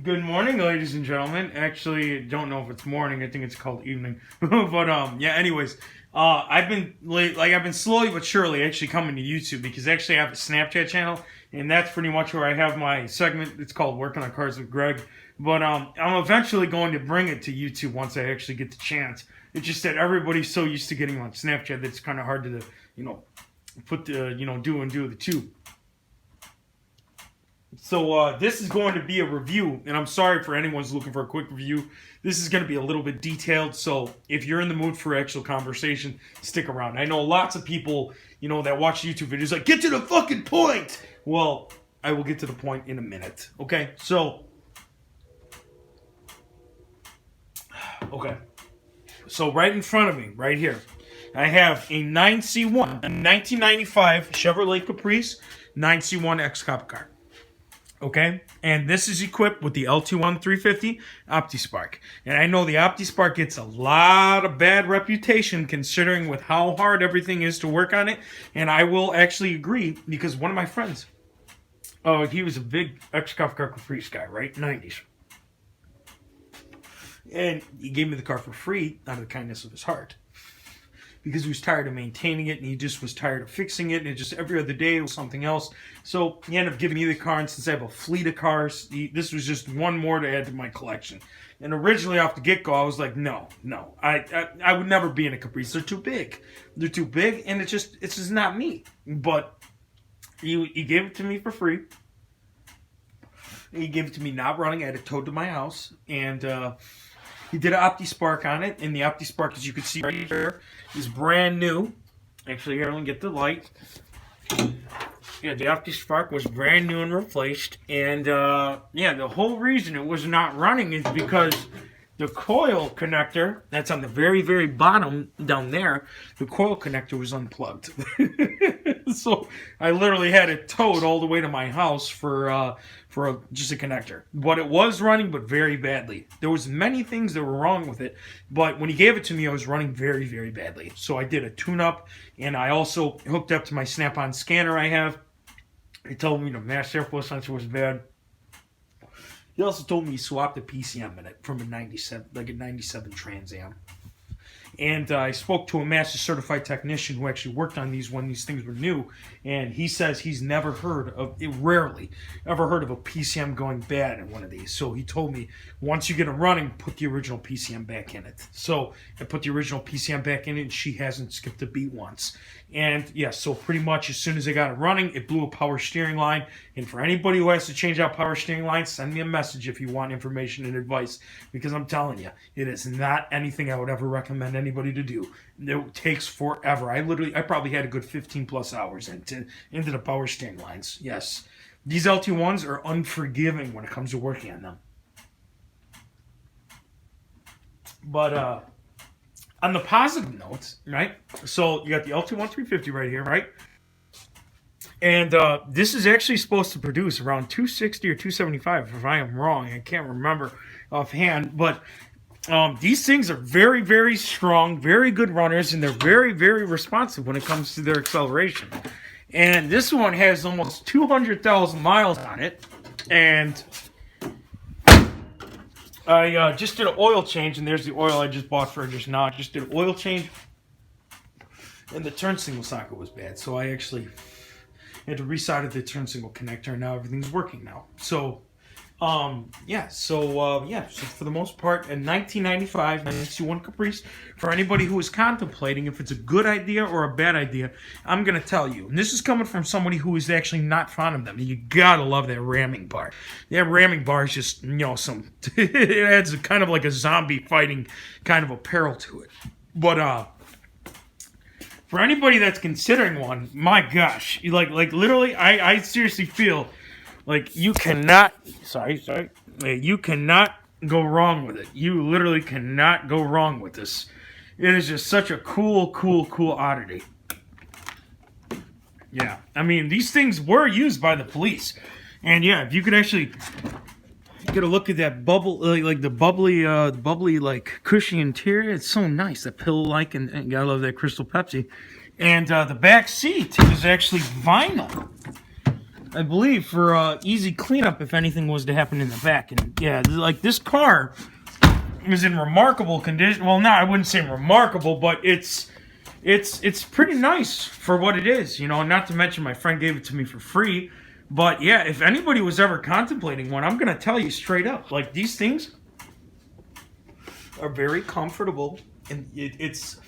Good morning, ladies and gentlemen. Actually, don't know if it's morning. I think it's called evening. But yeah. Anyways, I've been I've been slowly but surely actually coming to YouTube because actually I have a Snapchat channel, and that's pretty much where I have my segment. It's called Working on Cars with Greg. But I'm eventually going to bring it to YouTube once I actually get the chance. It's just that everybody's so used to getting on Snapchat that it's kind of hard to, put the do the two. So this is going to be a review, and I'm sorry for anyone who's looking for a quick review. This is going to be a little bit detailed, so if you're in the mood for actual conversation, stick around. I know lots of people, that watch YouTube videos like, get to the fucking point! Well, I will get to the point in a minute, okay? So right in front of me, right here, I have a 9C1, a 1995 Chevrolet Caprice 9C1 X-Cop car. Okay, and this is equipped with the LT1 350 OptiSpark. And I know the OptiSpark gets a lot of bad reputation considering with how hard everything is to work on it. And I will actually agree because one of my friends, he was a big X-Cop car Caprice guy, right? 90s. And he gave me the car for free out of the kindness of his heart. Because he was tired of maintaining it, and he just was tired of fixing it, and it just every other day was something else. So he ended up giving me the car, and since I have a fleet of cars, this was just one more to add to my collection. And originally, off the get-go, I was like, no, I would never be in a Caprice. They're too big. They're too big, and it's just not me. But he gave it to me for free. He gave it to me not running. I had it towed to my house, and he did an OptiSpark on it, and the OptiSpark, as you can see right here, is brand new. Actually, here, let me get the light. Yeah, the OptiSpark was brand new and replaced, and the whole reason it was not running is because the coil connector, that's on the very, very bottom down there, the coil connector was unplugged. So I literally had it towed all the way to my house for just a connector. But it was running, but very badly. There was many things that were wrong with it, but when he gave it to me, I was running very, very badly. So I did a tune-up, and I also hooked up to my Snap-on scanner I have. He told me the mass airflow sensor was bad. He also told me he swapped the PCM in it from a 97 Trans Am. And I spoke to a master certified technician who actually worked on these when these things were new, and he says he's never heard of, rarely ever heard of a PCM going bad in one of these. So he told me, once you get it running, put the original PCM back in it. So I put the original PCM back in it, and she hasn't skipped a beat once. And yeah, so pretty much as soon as I got it running, it blew a power steering line. And for anybody who has to change out power steering lines, send me a message if you want information and advice, because I'm telling you, it is not anything I would ever recommend anybody to do. It takes forever. I probably had a good 15 plus hours into the power steering lines. Yes, these LT1s are unforgiving when it comes to working on them. But on the positive notes, right? So you got the LT1 350 right here, right? And this is actually supposed to produce around 260 or 275, if I am wrong. I can't remember offhand, but these things are very, very strong, very good runners, and they're very, very responsive when it comes to their acceleration. And this one has almost 200,000 miles on it, and I just did an oil change, and there's the oil I just bought for it just now. I just did an oil change, and the turn signal socket was bad, so I actually had to resolder the turn signal connector, and now everything's working now. So, so for the most part, a 1995 9C1 Caprice, for anybody who is contemplating if it's a good idea or a bad idea, I'm going to tell you. And this is coming from somebody who is actually not fond of them. You gotta love that ramming bar. That ramming bar is just, it adds a kind of like a zombie fighting kind of apparel to it. But, for anybody that's considering one, my gosh, like literally, I seriously feel like you cannot, you cannot go wrong with it. You literally cannot go wrong with this. It is just such a cool oddity. Yeah, I mean, these things were used by the police. And yeah, if you could actually get a look at that bubble, like the bubbly, like cushy interior, it's so nice. That pillow-like, and you gotta love that Crystal Pepsi. And the back seat is actually vinyl. I believe, for easy cleanup if anything was to happen in the back. And yeah, like this car is in remarkable condition. Well, no, I wouldn't say remarkable, but it's pretty nice for what it is. You know, not to mention my friend gave it to me for free. But yeah, if anybody was ever contemplating one, I'm gonna tell you straight up, like these things are very comfortable, and it's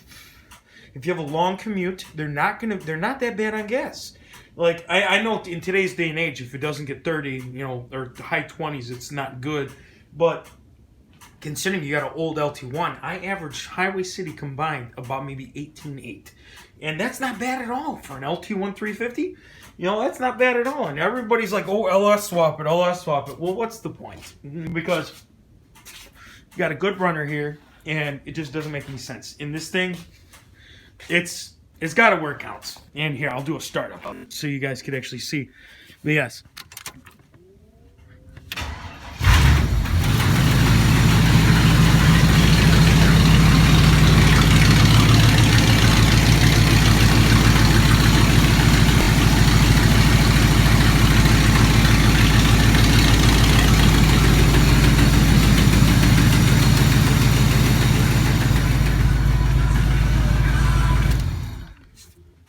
if you have a long commute, they're not that bad on gas. Like I know in today's day and age, if it doesn't get 30, you know, or high 20s, it's not good. But considering you got an old LT1, I average highway city combined about maybe 18.8, and that's not bad at all for an LT1 350. You know, that's not bad at all. And everybody's like, "Oh, LS swap it, LS swap it." Well, what's the point? Because you got a good runner here, and it just doesn't make any sense. In this thing, it's got to where it counts. And here, I'll do a startup of it so you guys could actually see. But yes.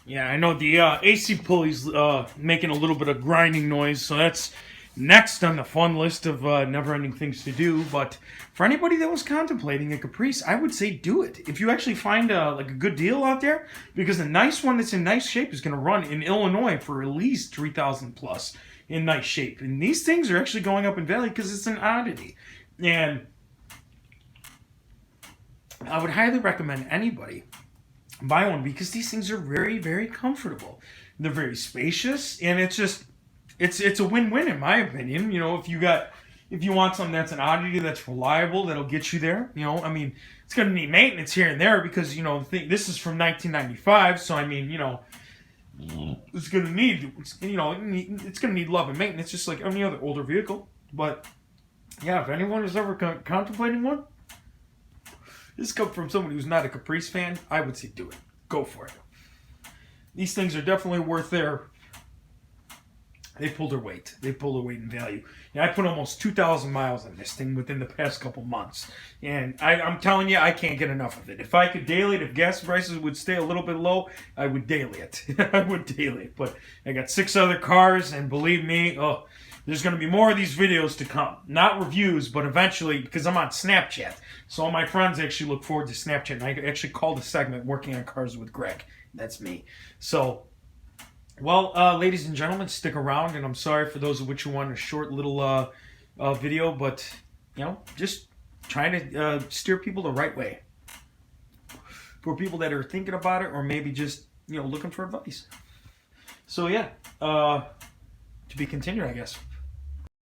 Yeah, I know the AC pulley's making a little bit of grinding noise, so that's next on the fun list of never-ending things to do. But for anybody that was contemplating a Caprice, I would say do it. If you actually find like a good deal out there, because a nice one that's in nice shape is going to run in Illinois for at least $3,000 plus in nice shape. And these things are actually going up in value because it's an oddity. And I would highly recommend anybody buy one, because these things are very, very comfortable. They're very spacious, and it's just it's a win-win in my opinion. You know, if you want something that's an oddity, that's reliable, that'll get you there. You know, I mean, it's gonna need maintenance here and there because, you know, this is from 1995, so I mean, you know, it's gonna need, you know, it's gonna need love and maintenance just like any other older vehicle. But yeah, if anyone is ever contemplating one, this comes from somebody who's not a Caprice fan, I would say do it. Go for it. These things are definitely worth they pull their weight. They pull their weight in value. Yeah, I put almost 2,000 miles on this thing within the past couple months. And I'm telling you, I can't get enough of it. If I could daily it, if gas prices would stay a little bit low, I would daily it. I would daily it. But I got 6 other cars, and believe me, there's going to be more of these videos to come. Not reviews, but eventually, because I'm on Snapchat. So all my friends actually look forward to Snapchat. And I actually called a segment Working on Cars with Greg. That's me. So, well, ladies and gentlemen, stick around. And I'm sorry for those of which who wanted a short little video. But, you know, just trying to steer people the right way. For people that are thinking about it or maybe just, you know, looking for advice. So, yeah. To be continued, I guess.